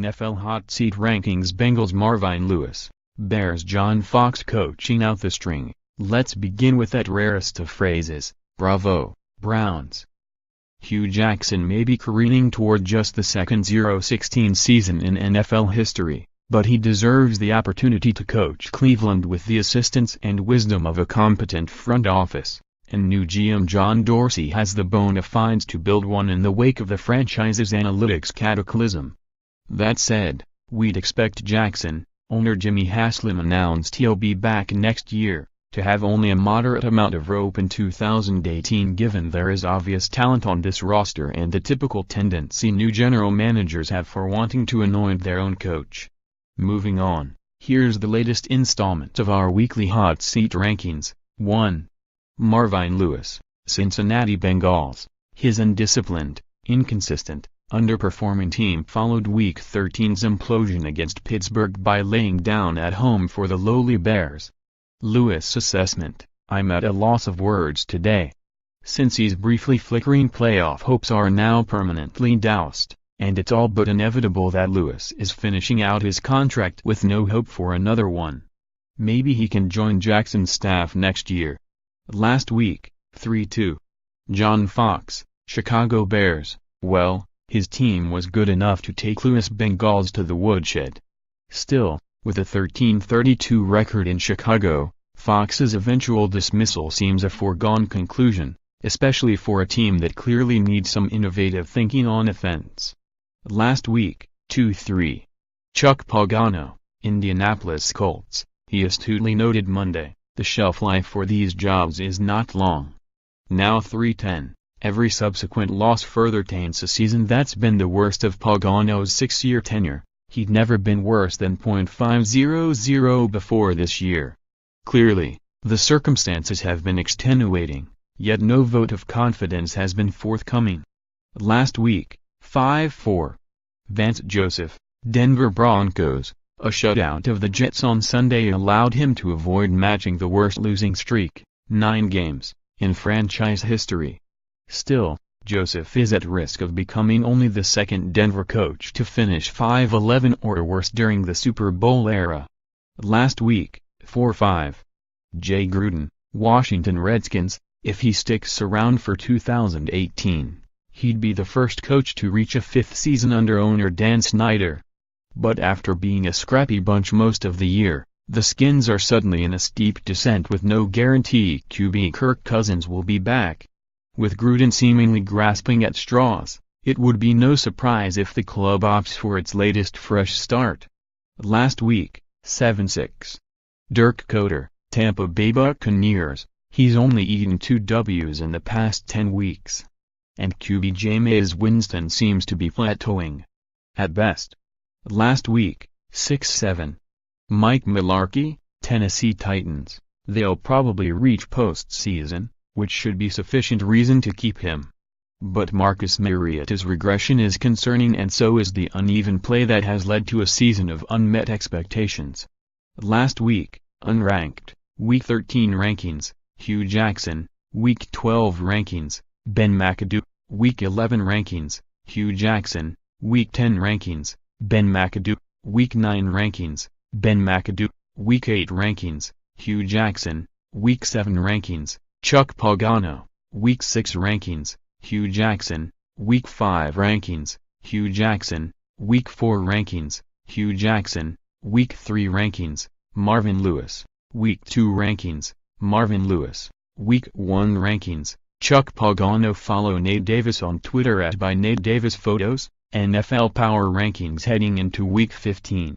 NFL Hot Seat Rankings. Bengals Marvin Lewis, Bears John Fox coaching out the string. Let's begin with that rarest of phrases, bravo, Browns. Hue Jackson may be careening toward just the second 0-16 season in NFL history, but he deserves the opportunity to coach Cleveland with the assistance and wisdom of a competent front office, and new GM John Dorsey has the bona fides to build one in the wake of the franchise's analytics cataclysm. That said, we'd expect Jackson, owner Jimmy Haslam announced he'll be back next year, to have only a moderate amount of rope in 2018 given there is obvious talent on this roster and the typical tendency new general managers have for wanting to anoint their own coach. Moving on, here's the latest installment of our weekly hot seat rankings. 1. Marvin Lewis, Cincinnati Bengals. His undisciplined, inconsistent, underperforming team followed Week 13's implosion against Pittsburgh by laying down at home for the lowly Bears. Lewis' assessment: I'm at a loss of words today. Since his briefly flickering playoff hopes are now permanently doused, and it's all but inevitable that Lewis is finishing out his contract with no hope for another one. Maybe he can join Jackson's staff next year. Last week, 3-2. John Fox, Chicago Bears. Well, his team was good enough to take Lewis' Bengals to the woodshed. Still, with a 13-32 record in Chicago, Fox's eventual dismissal seems a foregone conclusion, especially for a team that clearly needs some innovative thinking on offense. Last week, 2-3. Chuck Pagano, Indianapolis Colts. He astutely noted Monday, the shelf life for these jobs is not long. Now 3-10. Every subsequent loss further taints a season that's been the worst of Pagano's 6-year tenure. He'd never been worse than .500 before this year. Clearly, the circumstances have been extenuating, yet no vote of confidence has been forthcoming. Last week, 5-4. Vance Joseph, Denver Broncos. A shutout of the Jets on Sunday allowed him to avoid matching the worst losing streak, 9 games, in franchise history. Still, Joseph is at risk of becoming only the second Denver coach to finish 5-11 or worse during the Super Bowl era. Last week, 4-5. Jay Gruden, Washington Redskins. If he sticks around for 2018, he'd be the first coach to reach a 5th season under owner Dan Snyder. But after being a scrappy bunch most of the year, the Skins are suddenly in a steep descent with no guarantee QB Kirk Cousins will be back. With Gruden seemingly grasping at straws, it would be no surprise if the club opts for its latest fresh start. Last week, 7-6. Dirk Koetter, Tampa Bay Buccaneers. He's only eaten 2 W's in the past 10 weeks. And QB Jameis Winston seems to be plateauing. At best. Last week, 6-7. Mike Mularkey, Tennessee Titans. They'll probably reach postseason, which should be sufficient reason to keep him. But Marcus Mariota's regression is concerning, and so is the uneven play that has led to a season of unmet expectations. Last week, unranked, Week 13 rankings, Hue Jackson. Week 12 rankings, Ben McAdoo. Week 11 rankings, Hue Jackson. Week 10 rankings, Ben McAdoo. Week 9 rankings, Ben McAdoo. Week 8 rankings, Hue Jackson. Week 7 rankings, Chuck Pagano. Week 6 rankings, Hue Jackson. Week 5 rankings, Hue Jackson. Week 4 rankings, Hue Jackson. Week 3 rankings, Marvin Lewis. Week 2 rankings, Marvin Lewis. Week 1 rankings, Chuck Pagano. Follow Nate Davis on Twitter @ByNateDavisPhotos. NFL Power Rankings heading into Week 15.